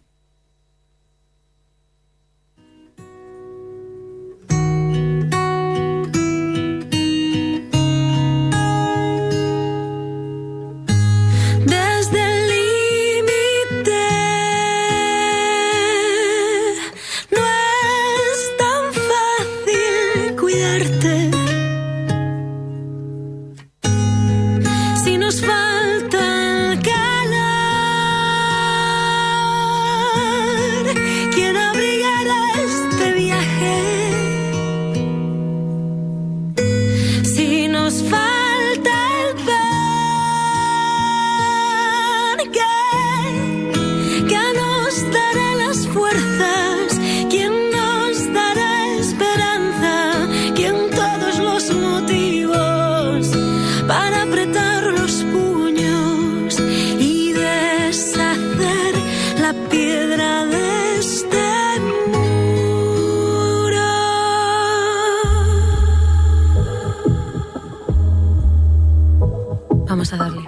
Vamos a darle.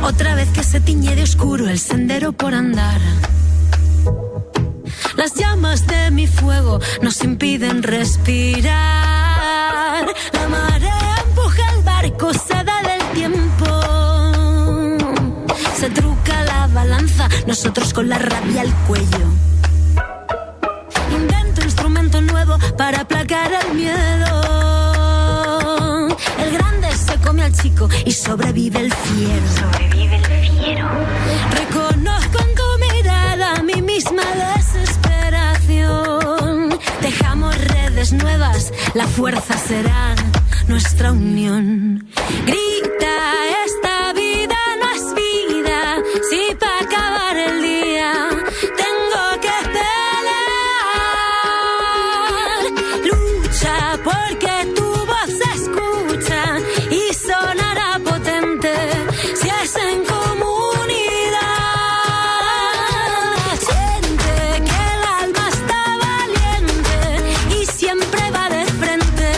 Otra vez que se tiñe de oscuro el sendero por andar. Las llamas de mi fuego nos impiden respirar. La marea empuja el barco, se da del tiempo. Se truca la balanza, nosotros con la rabia al cuello. Invento instrumento nuevo para aplacar el miedo. El grande se come al chico y sobrevive el fiero. Reconozco en tu mirada mi misma desesperación. Dejamos redes nuevas, la fuerza será nuestra unión. Grita, esta vida no es vida, si para acabar el día tengo que pelear. Lucha porque tu voz se escucha y sonará potente si es en comunidad. Siente que el alma está valiente y siempre va de frente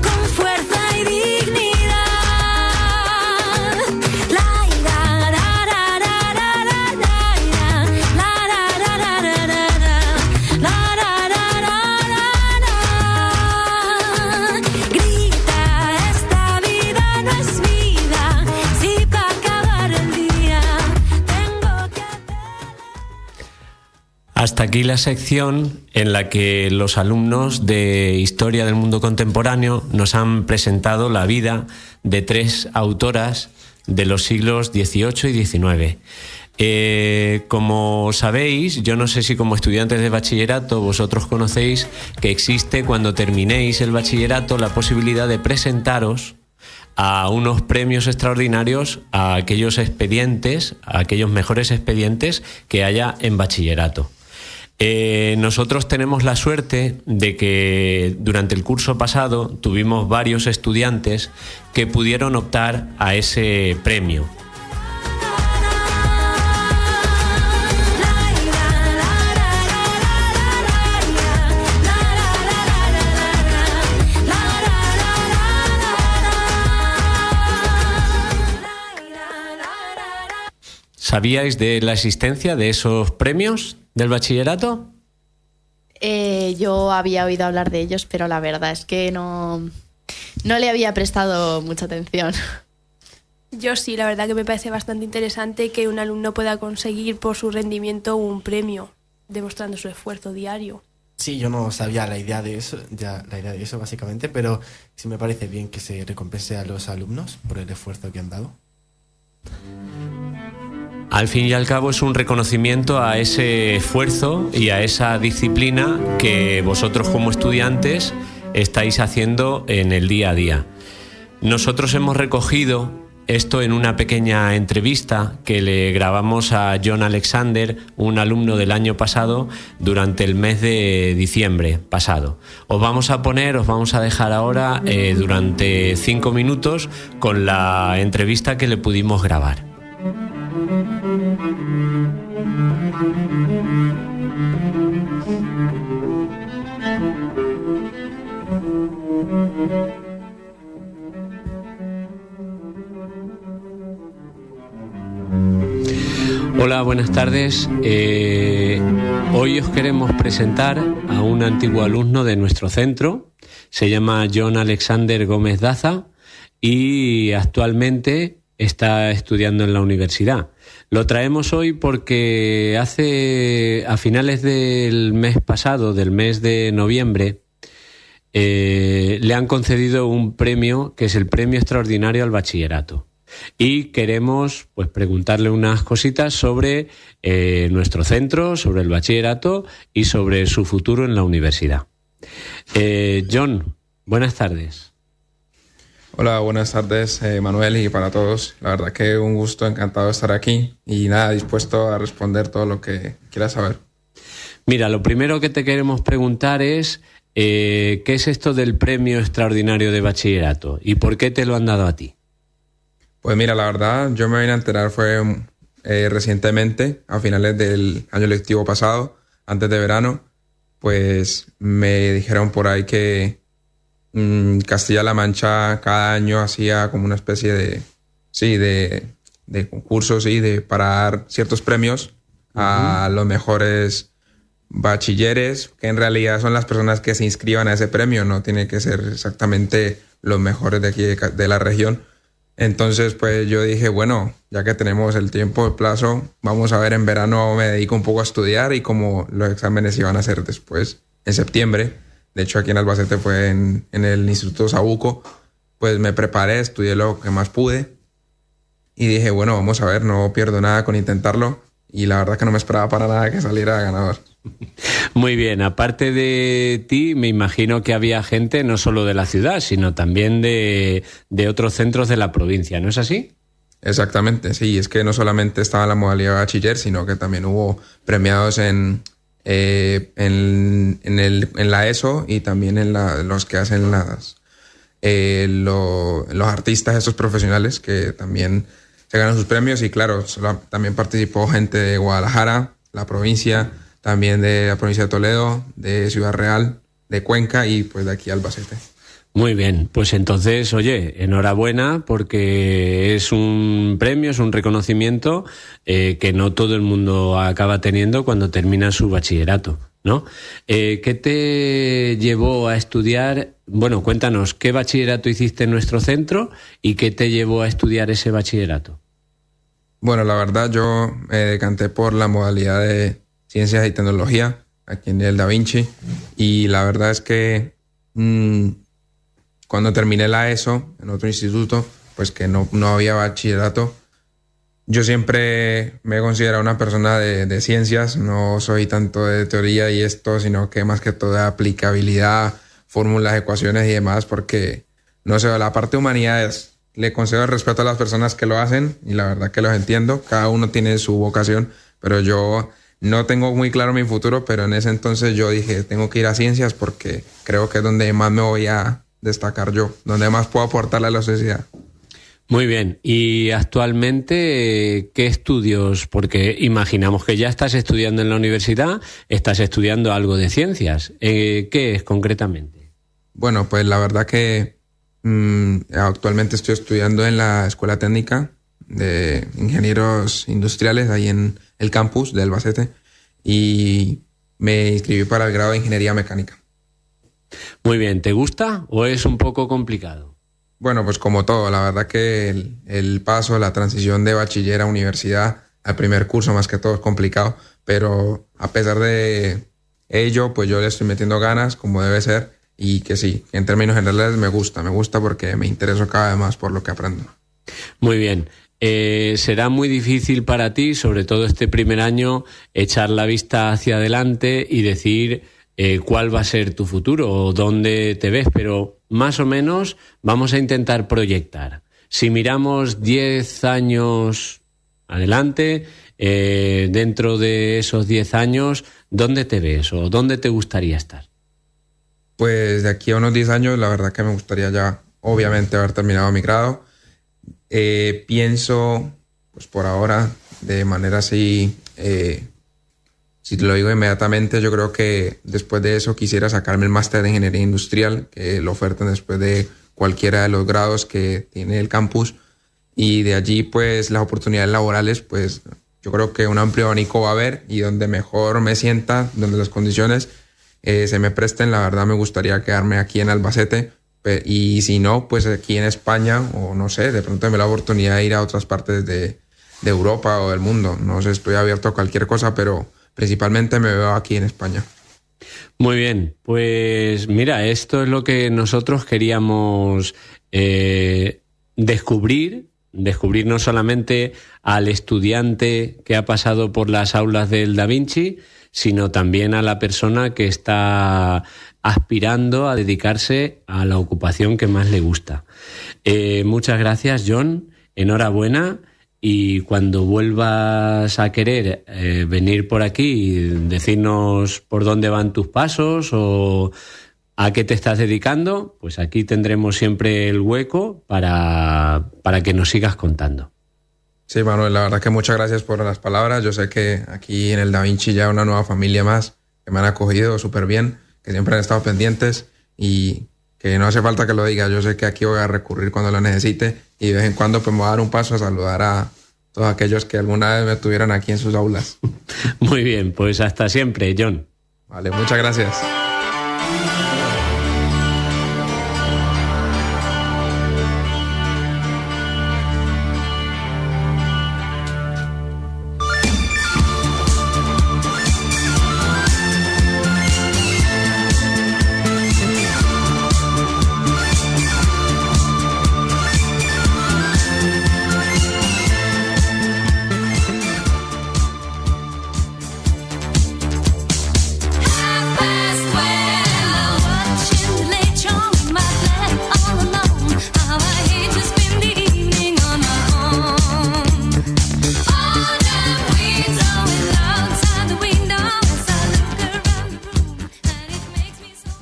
con fuerza y dignidad. Grita, esta vida no es vida, si para acabar el día tengo que... Hasta aquí la sección en la que los alumnos de Historia del Mundo Contemporáneo nos han presentado la vida de tres autoras de los siglos XVIII y XIX. Como sabéis, yo no sé si como estudiantes de bachillerato vosotros conocéis que existe, cuando terminéis el bachillerato, la posibilidad de presentaros a unos premios extraordinarios a aquellos expedientes, a aquellos mejores expedientes que haya en bachillerato. Nosotros tenemos la suerte de que durante el curso pasado tuvimos varios estudiantes que pudieron optar a ese premio. ¿Sabíais de la existencia de esos premios del bachillerato? Yo había oído hablar de ellos, pero la verdad es que no le había prestado mucha atención. Yo sí, la verdad que me parece bastante interesante que un alumno pueda conseguir por su rendimiento un premio, demostrando su esfuerzo diario. Sí, yo no sabía la idea de eso básicamente, pero sí me parece bien que se recompense a los alumnos por el esfuerzo que han dado. Al fin y al cabo es un reconocimiento a ese esfuerzo y a esa disciplina que vosotros como estudiantes estáis haciendo en el día a día. Nosotros hemos recogido esto en una pequeña entrevista que le grabamos a John Alexander, un alumno del año pasado, durante el mes de diciembre pasado. Os vamos a dejar ahora durante 5 minutos con la entrevista que le pudimos grabar. Hola, buenas tardes. Hoy os queremos presentar a un antiguo alumno de nuestro centro. Se llama John Alexander Gómez Daza y actualmente está estudiando en la universidad. Lo traemos hoy porque a finales del mes pasado, del mes de noviembre, le han concedido un premio que es el Premio Extraordinario al Bachillerato. Y queremos preguntarle unas cositas sobre nuestro centro, sobre el bachillerato y sobre su futuro en la universidad. John, buenas tardes. Hola, buenas tardes, Manuel, y para todos. La verdad que un gusto, encantado de estar aquí y nada, dispuesto a responder todo lo que quieras saber. Mira, lo primero que te queremos preguntar es ¿qué es esto del Premio Extraordinario de Bachillerato y por qué te lo han dado a ti? Pues mira, la verdad, yo me vine a enterar fue recientemente, a finales del año lectivo pasado, antes de verano, pues me dijeron por ahí que Castilla-La Mancha cada año hacía como una especie de concursos para dar ciertos premios a los mejores bachilleres, que en realidad son las personas que se inscriban a ese premio, no tiene que ser exactamente los mejores de aquí de la región. Entonces, pues yo dije, bueno, ya que tenemos el tiempo, el plazo, vamos a ver, en verano me dedico un poco a estudiar y como los exámenes iban a ser después, en septiembre, de hecho aquí en Albacete fue en el Instituto Sabuco, pues me preparé, estudié lo que más pude y dije, bueno, vamos a ver, no pierdo nada con intentarlo y la verdad que no me esperaba para nada que saliera ganador. Muy bien, aparte de ti, me imagino que había gente no solo de la ciudad, sino también de otros centros de la provincia, ¿no es así? Exactamente, sí, es que no solamente estaba la modalidad de bachiller, sino que también hubo premiados en la ESO y también en los que hacen los artistas, esos profesionales que también se ganan sus premios y claro, también participó gente de Guadalajara, la provincia, también de la provincia de Toledo, de Ciudad Real, de Cuenca y pues de aquí Albacete. Muy bien, pues entonces, oye, enhorabuena porque es un premio, es un reconocimiento que no todo el mundo acaba teniendo cuando termina su bachillerato, ¿no? ¿Qué te llevó a estudiar? Bueno, cuéntanos, ¿qué bachillerato hiciste en nuestro centro y qué te llevó a estudiar ese bachillerato? Bueno, la verdad yo me decanté por la modalidad de Ciencias y Tecnología, aquí en el Da Vinci, y la verdad es que cuando terminé la ESO en otro instituto, pues que no había bachillerato, yo siempre me he considerado una persona de ciencias, no soy tanto de teoría y esto, sino que más que todo de aplicabilidad, fórmulas, ecuaciones y demás, porque, no sé, la parte de humanidades le concedo el respeto a las personas que lo hacen y la verdad que los entiendo, cada uno tiene su vocación, pero yo no tengo muy claro mi futuro, pero en ese entonces yo dije, tengo que ir a ciencias porque creo que es donde más me voy a destacar yo, donde más puedo aportarle a la sociedad. Muy bien, y actualmente, ¿qué estudios? Porque imaginamos que ya estás estudiando en la universidad, estás estudiando algo de ciencias. ¿Qué es concretamente? Bueno, pues la verdad que actualmente estoy estudiando en la Escuela Técnica de ingenieros industriales ahí en el campus de Albacete y me inscribí para el grado de ingeniería mecánica. Muy bien, ¿te gusta o es un poco complicado? Bueno, pues como todo, la verdad que el paso, la transición de bachiller a universidad, al primer curso más que todo es complicado, pero a pesar de ello, pues yo le estoy metiendo ganas como debe ser y que sí, en términos generales me gusta porque me intereso cada vez más por lo que aprendo. Muy bien. Será muy difícil para ti, sobre todo este primer año, echar la vista hacia adelante y decir cuál va a ser tu futuro o dónde te ves, pero más o menos vamos a intentar proyectar. Si miramos 10 años adelante, dentro de esos 10 años, ¿dónde te ves o dónde te gustaría estar? Pues de aquí a unos 10 años, la verdad que me gustaría ya, obviamente, haber terminado mi grado. Pienso, pues por ahora, de manera así, si te lo digo inmediatamente, yo creo que después de eso quisiera sacarme el máster de ingeniería industrial, que lo ofertan después de cualquiera de los grados que tiene el campus, y de allí pues las oportunidades laborales, pues yo creo que un amplio abanico va a haber, y donde mejor me sienta, donde las condiciones se me presten, la verdad me gustaría quedarme aquí en Albacete, y si no, pues aquí en España, o no sé, de pronto me da la oportunidad de ir a otras partes de Europa o del mundo. No sé, estoy abierto a cualquier cosa, pero principalmente me veo aquí en España. Muy bien, pues mira, esto es lo que nosotros queríamos descubrir no solamente al estudiante que ha pasado por las aulas del Da Vinci, sino también a la persona que está aspirando a dedicarse a la ocupación que más le gusta. Muchas gracias, John, enhorabuena. Y cuando vuelvas a querer venir por aquí y decirnos por dónde van tus pasos o a qué te estás dedicando, pues aquí tendremos siempre el hueco para que nos sigas contando. Sí, Manuel, la verdad que muchas gracias por las palabras. Yo sé que aquí en el Da Vinci ya hay una nueva familia más que me han acogido súper bien, que siempre han estado pendientes y que no hace falta que lo diga. Yo sé que aquí voy a recurrir cuando lo necesite y de vez en cuando pues me voy a dar un paso a saludar a todos aquellos que alguna vez me tuvieron aquí en sus aulas. Muy bien, pues hasta siempre, John. Vale, muchas gracias.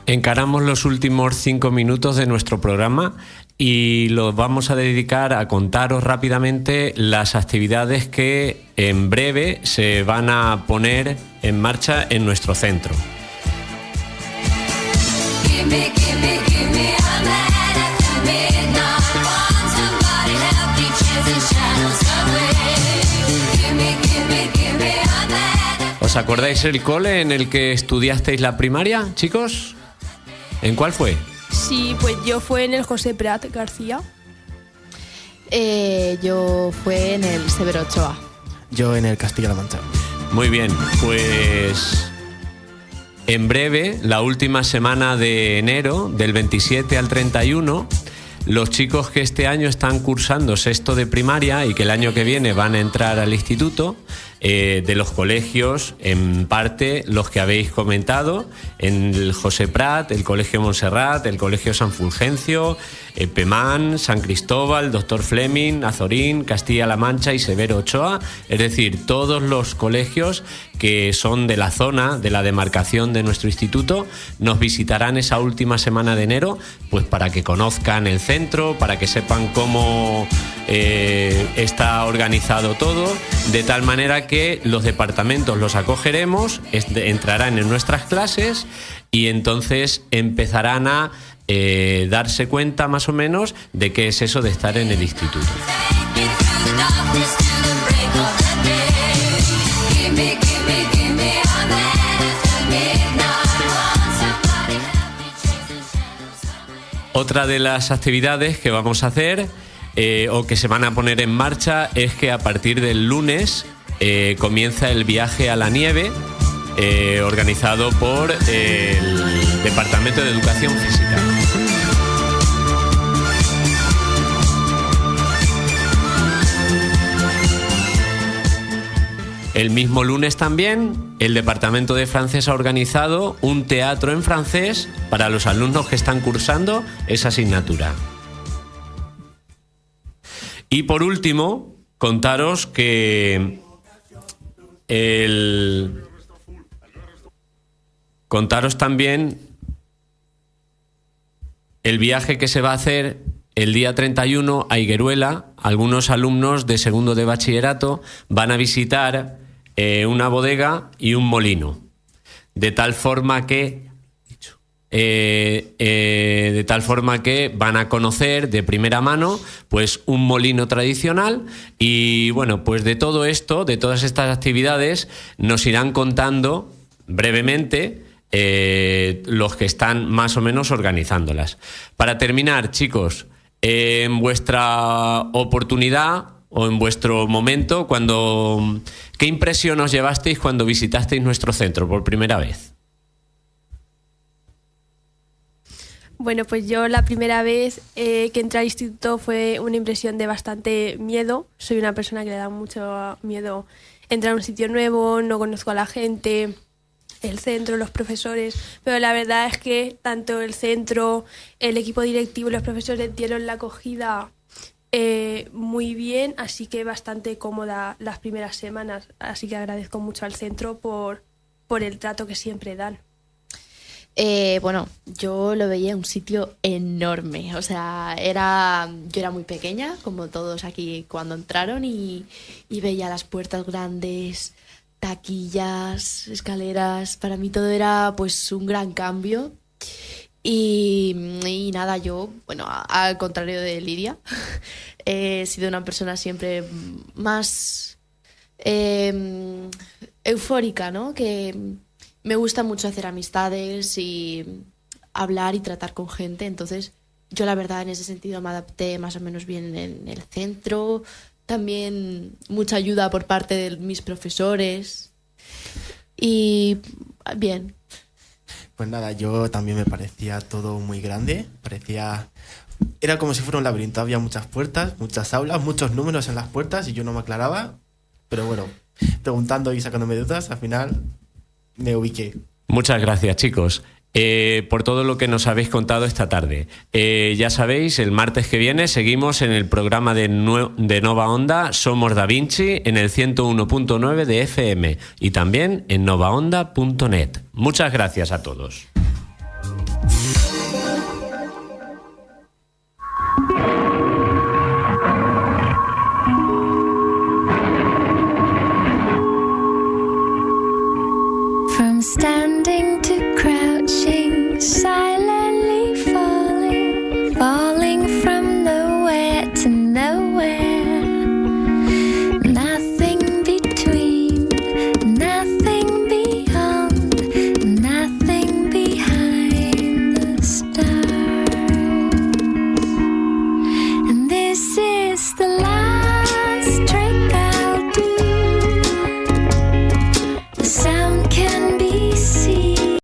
Encaramos los últimos 5 minutos de nuestro programa y los vamos a dedicar a contaros rápidamente las actividades que en breve se van a poner en marcha en nuestro centro. ¿Os acordáis el cole en el que estudiasteis la primaria, chicos? ¿En cuál fue? Sí, pues yo fue en el José Prat García. Yo fue en el Severo Ochoa. Yo en el Castilla-La Mancha. Muy bien, pues en breve, la última semana de enero, del 27 al 31, los chicos que este año están cursando sexto de primaria y que el año que viene van a entrar al instituto, de los colegios, en parte los que habéis comentado, en el José Prat, el Colegio Montserrat, el Colegio San Fulgencio, Pemán, San Cristóbal, Doctor Fleming, Azorín, Castilla-La Mancha y Severo Ochoa, es decir, todos los colegios que son de la zona, de la demarcación de nuestro instituto, nos visitarán esa última semana de enero, pues para que conozcan el centro, para que sepan cómo está organizado todo, de tal manera que los departamentos los acogeremos, entrarán en nuestras clases y entonces empezarán a darse cuenta más o menos de qué es eso de estar en el instituto. Otra de las actividades que vamos a hacer o que se van a poner en marcha es que a partir del lunes comienza el viaje a la nieve organizado por el Departamento de Educación Física. El mismo lunes también, el Departamento de Francés ha organizado un teatro en francés para los alumnos que están cursando esa asignatura. Y por último, contaros que contaros también el viaje que se va a hacer el día 31 a Higueruela. Algunos alumnos de segundo de bachillerato van a visitar una bodega y un molino, de tal forma que van a conocer de primera mano pues un molino tradicional. Y bueno, pues de todo esto, de todas estas actividades, nos irán contando brevemente los que están más o menos organizándolas. Para terminar, chicos, en vuestra oportunidad o en vuestro momento, ¿qué impresión os llevasteis cuando visitasteis nuestro centro por primera vez? Bueno, pues yo la primera vez que entré al instituto fue una impresión de bastante miedo. Soy una persona que le da mucho miedo entrar a un sitio nuevo, no conozco a la gente, el centro, los profesores, pero la verdad es que tanto el centro, el equipo directivo y los profesores dieron la acogida muy bien, así que bastante cómoda las primeras semanas, así que agradezco mucho al centro por el trato que siempre dan. Bueno, yo lo veía un sitio enorme, o sea, yo era muy pequeña, como todos aquí cuando entraron, y veía las puertas grandes, taquillas, escaleras. Para mí todo era pues un gran cambio. Y nada, yo, bueno, al contrario de Lidia, he sido una persona siempre más eufórica, ¿no? Que me gusta mucho hacer amistades y hablar y tratar con gente. Entonces, yo la verdad en ese sentido me adapté más o menos bien en el centro. También mucha ayuda por parte de mis profesores. Y bien. Pues nada, yo también me parecía todo muy grande. Era como si fuera un laberinto. Había muchas puertas, muchas aulas, muchos números en las puertas y yo no me aclaraba. Pero bueno, preguntando y sacándome dudas, al final me ubiqué. Muchas gracias, chicos, por todo lo que nos habéis contado esta tarde. Ya sabéis, el martes que viene seguimos en el programa de Nova Onda Somos Da Vinci en el 101.9 de FM y también en novaonda.net. Muchas gracias a todos.